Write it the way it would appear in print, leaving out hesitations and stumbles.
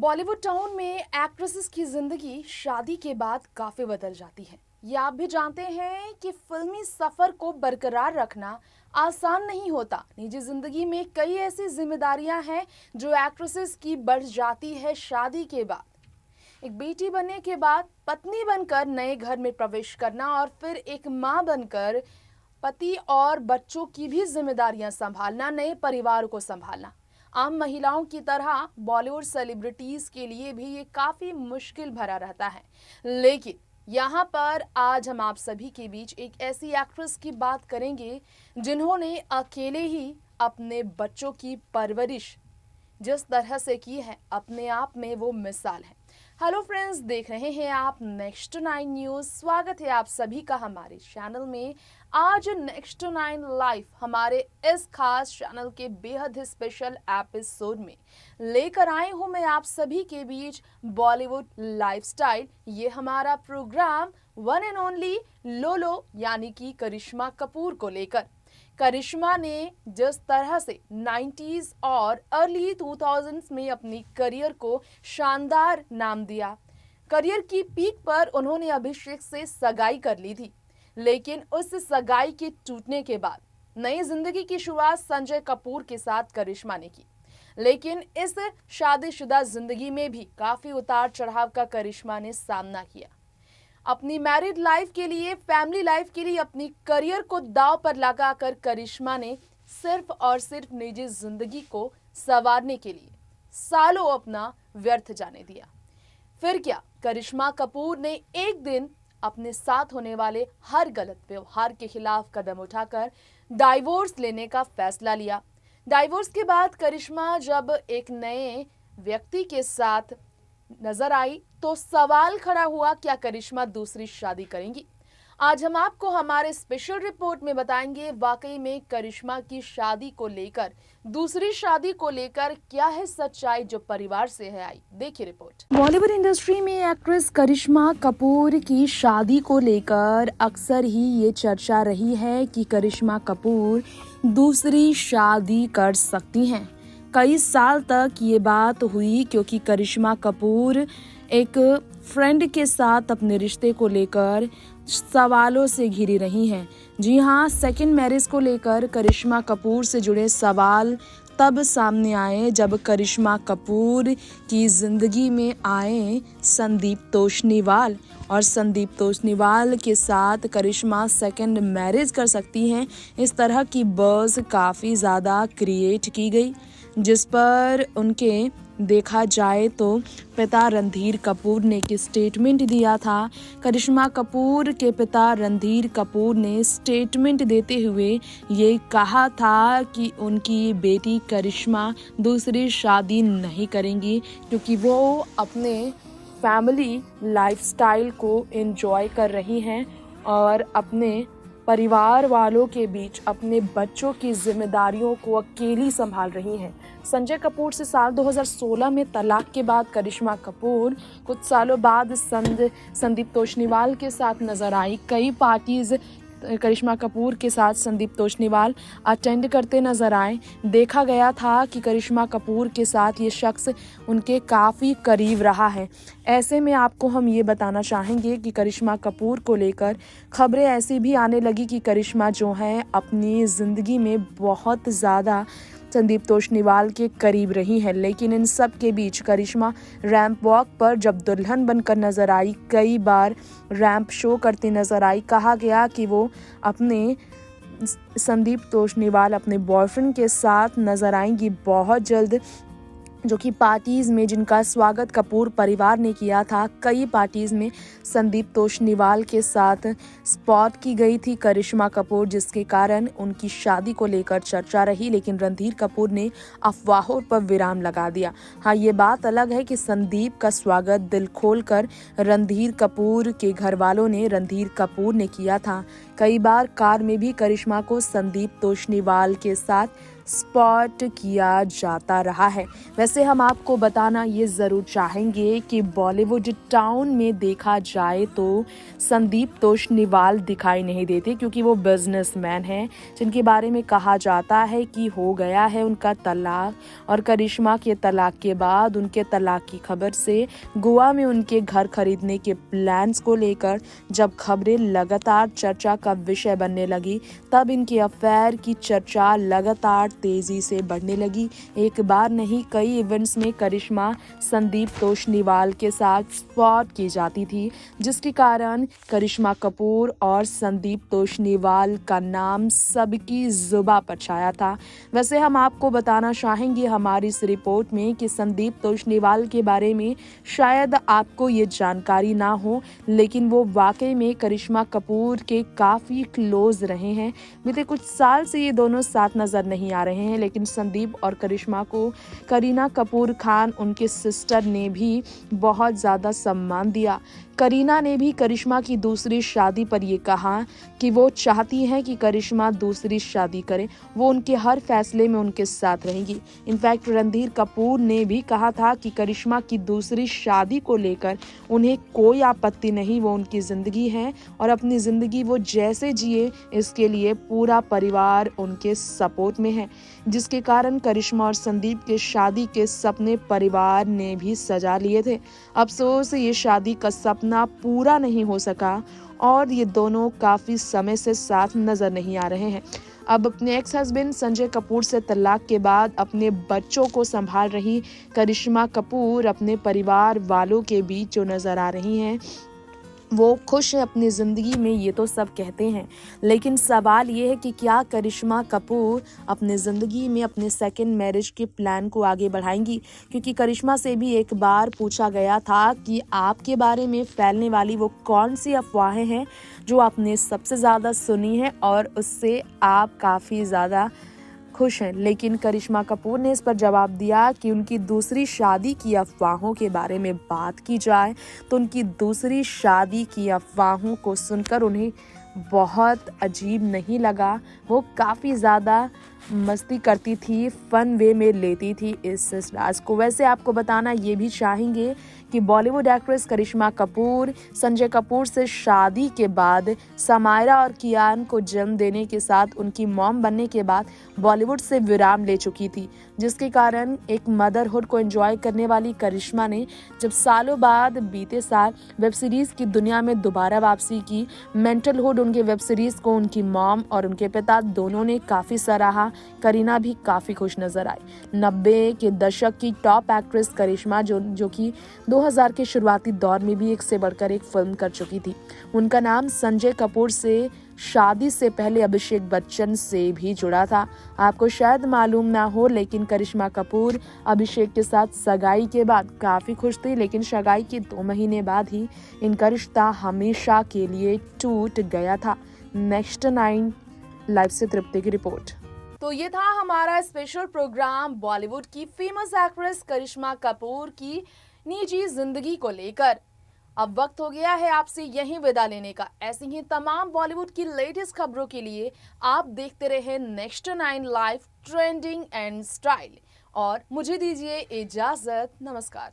Bollywood town में actresses की जिंदगी शादी के बाद काफी बदल जाती है। ये आप भी जानते हैं कि फिल्मी सफर को बरकरार रखना आसान नहीं होता। निजी जिंदगी में कई ऐसी जिम्मेदारियां हैं जो एक्ट्रेसेस की बढ़ जाती है शादी के बाद। एक बेटी बनने के बाद पत्नी बनकर नए घर में प्रवेश करना और फिर एक मां बनकर पति और बच्चों की भी जिम्मेदारियां संभालना, नए परिवार को संभालना आम महिलाओं की तरह बॉलीवुड सेलिब्रिटीज के लिए भी ये काफी मुश्किल भरा रहता है। लेकिन यहाँ पर आज हम आप सभी के बीच एक ऐसी एक्ट्रेस की बात करेंगे जिन्होंने अकेले ही अपने बच्चों की परवरिश जिस तरह से की है, अपने आप में वो मिसाल है। हेलो फ्रेंड्स, देख रहे हैं आप नेक्स्ट 9 न्यूज। स्वागत है आप सभी का हमारे चैनल में। आज नेक्स्ट 9 लाइव हमारे इस खास चैनल के बेहद ही स्पेशल एपिसोड में लेकर आए हूं मैं आप सभी के बीच बॉलीवुड लाइफस्टाइल। ये हमारा प्रोग्राम वन एंड ओनली लोलो यानी कि करिश्मा कपूर को लेकर। करिश्मा ने जिस तरह से 90s और अर्ली 2000s में अपनी करियर को शानदार नाम दिया, करियर की पीक पर उन्होंने अभिषेक से सगाई कर ली थी। लेकिन उस सगाई के टूटने के बाद नई जिंदगी की शुरुआत संजय कपूर के साथ करिश्मा ने की। लेकिन इस शादीशुदा जिंदगी में भी काफी उतार चढ़ाव का करिश्मा ने सामना किया। अपनी मैरिड लाइफ के लिए, फैमिली लाइफ के लिए, अपनी करियर को दांव पर लगाकर करिश्मा ने सिर्फ और सिर्फ निजी जिंदगी को संवारने के लिए सालों अपना व्यर्थ जाने दिया। फिर क्या, करिश्मा कपूर ने एक दिन अपने साथ होने वाले हर गलत व्यवहार के खिलाफ कदम उठाकर डाइवोर्स लेने का फैसला लिया। डाइवोर्स के बाद करिश्मा जब एक नए व्यक्ति के साथ नजर आई तो सवाल खड़ा हुआ, क्या करिश्मा दूसरी शादी करेंगी? आज हम आपको हमारे स्पेशल रिपोर्ट में बताएंगे वाकई में करिश्मा की शादी को लेकर, दूसरी शादी को लेकर क्या है सच्चाई जो परिवार से है। आई देखिए रिपोर्ट। बॉलीवुड इंडस्ट्री में एक्ट्रेस करिश्मा कपूर की शादी को लेकर अक्सर ही ये चर्चा रही है कि करिश्मा कपूर दूसरी शादी कर सकती हैं। कई साल तक ये बात हुई क्योंकि करिश्मा कपूर एक फ्रेंड के साथ अपने रिश्ते को लेकर सवालों से घिरी रही हैं। जी हाँ, सेकंड मैरिज को लेकर करिश्मा कपूर से जुड़े सवाल तब सामने आए जब करिश्मा कपूर की जिंदगी में आए संदीप तोषनीवाल, और संदीप तोषनीवाल के साथ करिश्मा सेकंड मैरिज कर सकती हैं। इस तरह की बज़ काफ़ी ज़्यादा क्रिएट की गई, जिस पर उनके देखा जाए तो पिता रणधीर कपूर ने एक स्टेटमेंट दिया था। करिश्मा कपूर के पिता रणधीर कपूर ने स्टेटमेंट देते हुए ये कहा था कि उनकी बेटी करिश्मा दूसरी शादी नहीं करेंगी क्योंकि वो अपने फैमिली लाइफस्टाइल को एंजॉय कर रही हैं और अपने परिवार वालों के बीच अपने बच्चों की जिम्मेदारियों को अकेली संभाल रही हैं। संजय कपूर से साल 2016 में तलाक के बाद करिश्मा कपूर कुछ सालों बाद संदीप तोषनीवाल के साथ नजर आई। कई पार्टीज करिश्मा कपूर के साथ संदीप तोषनीवाल अटेंड करते नजर आए। देखा गया था कि करिश्मा कपूर के साथ ये शख्स उनके काफ़ी करीब रहा है। ऐसे में आपको हम ये बताना चाहेंगे कि करिश्मा कपूर को लेकर खबरें ऐसी भी आने लगी कि करिश्मा जो है अपनी ज़िंदगी में बहुत ज़्यादा संदीप तोषनीवाल के करीब रही है। लेकिन इन सब के बीच करिश्मा रैंप वॉक पर जब दुल्हन बनकर नजर आई, कई बार रैंप शो करती नजर आई। कहा गया कि वो अपने संदीप तोषनीवाल अपने बॉयफ्रेंड के साथ नजर आएंगी बहुत जल्द, जो कि पार्टीज़ में जिनका स्वागत कपूर परिवार ने किया था। कई पार्टीज़ में संदीप तोषनीवाल के साथ स्पॉट की गई थी करिश्मा कपूर, जिसके कारण उनकी शादी को लेकर चर्चा रही। लेकिन रणधीर कपूर ने अफवाहों पर विराम लगा दिया। हाँ, ये बात अलग है कि संदीप का स्वागत दिल खोलकर रणधीर कपूर के घर वालों ने, रणधीर कपूर ने किया था। कई बार कार में भी करिश्मा को संदीप तोषनीवाल के साथ स्पॉट किया जाता रहा है। वैसे हम आपको बताना ये ज़रूर चाहेंगे कि बॉलीवुड टाउन में देखा जाए तो संदीप तोषनीवाल दिखाई नहीं देते, क्योंकि वो बिजनेसमैन हैं जिनके बारे में कहा जाता है कि हो गया है उनका तलाक, और करिश्मा के तलाक के बाद उनके तलाक की खबर से गोवा में उनके घर खरीदने के प्लान्स को लेकर जब खबरें लगातार चर्चा का विषय बनने लगी, तब इनके अफेयर की चर्चा लगातार तेजी से बढ़ने लगी। एक बार नहीं, कई इवेंट्स में करिश्मा संदीप तोषनीवाल के साथ स्पॉट की जाती थी, जिसके कारण करिश्मा कपूर और संदीप तोषनीवाल का नाम सबकी जुबां पर छाया था। वैसे हम आपको बताना चाहेंगे हमारी इस रिपोर्ट में कि संदीप तोषनीवाल के बारे में शायद आपको ये जानकारी ना हो, लेकिन वो वाकई में करिश्मा कपूर के काफ़ी क्लोज रहे हैं। बीते कुछ साल से ये दोनों साथ नज़र नहीं आ रहे हैं, लेकिन संदीप और करिश्मा को करीना कपूर खान, उनके सिस्टर ने भी बहुत ज़्यादा सम्मान दिया। करीना ने भी करिश्मा की दूसरी शादी पर ये कहा कि वो चाहती हैं कि करिश्मा दूसरी शादी करे, वो उनके हर फैसले में उनके साथ रहेंगी। इनफैक्ट रणधीर कपूर ने भी कहा था कि करिश्मा की दूसरी शादी को लेकर उन्हें कोई आपत्ति नहीं, वो उनकी ज़िंदगी है और अपनी ज़िंदगी वो जैसे जिए इसके लिए पूरा परिवार उनके सपोर्ट में है, जिसके कारण करिश्मा और संदीप के शादी के सपने परिवार ने भी सजा लिए थे। अफसोस ये शादी का सपना पूरा नहीं हो सका और ये दोनों काफ़ी समय से साथ नज़र नहीं आ रहे हैं। अब अपने एक्स हस्बैंड संजय कपूर से तलाक के बाद अपने बच्चों को संभाल रही करिश्मा कपूर अपने परिवार वालों के बीच जो नज़र आ रही हैं, वो खुश है अपनी ज़िंदगी में, ये तो सब कहते हैं। लेकिन सवाल ये है कि क्या करिश्मा कपूर अपनी ज़िंदगी में अपने सेकंड मैरिज के प्लान को आगे बढ़ाएंगी? क्योंकि करिश्मा से भी एक बार पूछा गया था कि आपके बारे में फैलने वाली वो कौन सी अफवाहें हैं जो आपने सबसे ज़्यादा सुनी हैं और उससे आप काफ़ी ज़्यादा खुश हैं। लेकिन करिश्मा कपूर ने इस पर जवाब दिया कि उनकी दूसरी शादी की अफवाहों के बारे में बात की जाए तो उनकी दूसरी शादी की अफवाहों को सुनकर उन्हें बहुत अजीब नहीं लगा। वो काफ़ी ज़्यादा मस्ती करती थी, फन वे में लेती थी इस राज को। वैसे आपको बताना ये भी चाहेंगे कि बॉलीवुड एक्ट्रेस करिश्मा कपूर संजय कपूर से शादी के बाद समायरा और कियान को जन्म देने के साथ उनकी मॉम बनने के बाद बॉलीवुड से विराम ले चुकी थी, जिसके कारण एक मदरहुड को एंजॉय करने वाली करिश्मा ने जब सालों बाद बीते साल वेब सीरीज़ की दुनिया में दोबारा वापसी की, मेंटलहुड उनके वेब सीरीज़ को उनकी मॉम और उनके पिता दोनों ने काफ़ी सराहा। करीना भी काफ़ी खुश नजर आई। 90 के दशक की टॉप एक्ट्रेस करिश्मा जो कि 2000 के शुरुआती दौर में भी एक से बढ़कर एक फिल्म कर चुकी थी। उनका नाम संजय कपूर से शादी से पहले अभिषेक बच्चन से भी जुड़ा था। आपको शायद मालूम ना हो, लेकिन करिश्मा कपूर अभिषेक के साथ सगाई के बाद काफ़ी खुश थी, लेकिन सगाई के 2 महीने बाद ही इनका रिश्ता हमेशा के लिए टूट गया था। नेक्स्ट 9 लाइव से तृप्ति की रिपोर्ट। तो ये था हमारा स्पेशल प्रोग्राम बॉलीवुड की फेमस एक्ट्रेस करिश्मा कपूर की निजी जिंदगी को लेकर। अब वक्त हो गया है आपसे यहीं विदा लेने का। ऐसी ही तमाम बॉलीवुड की लेटेस्ट खबरों के लिए आप देखते रहे next 9 live trending and style. और मुझे दीजिए इजाजत। नमस्कार।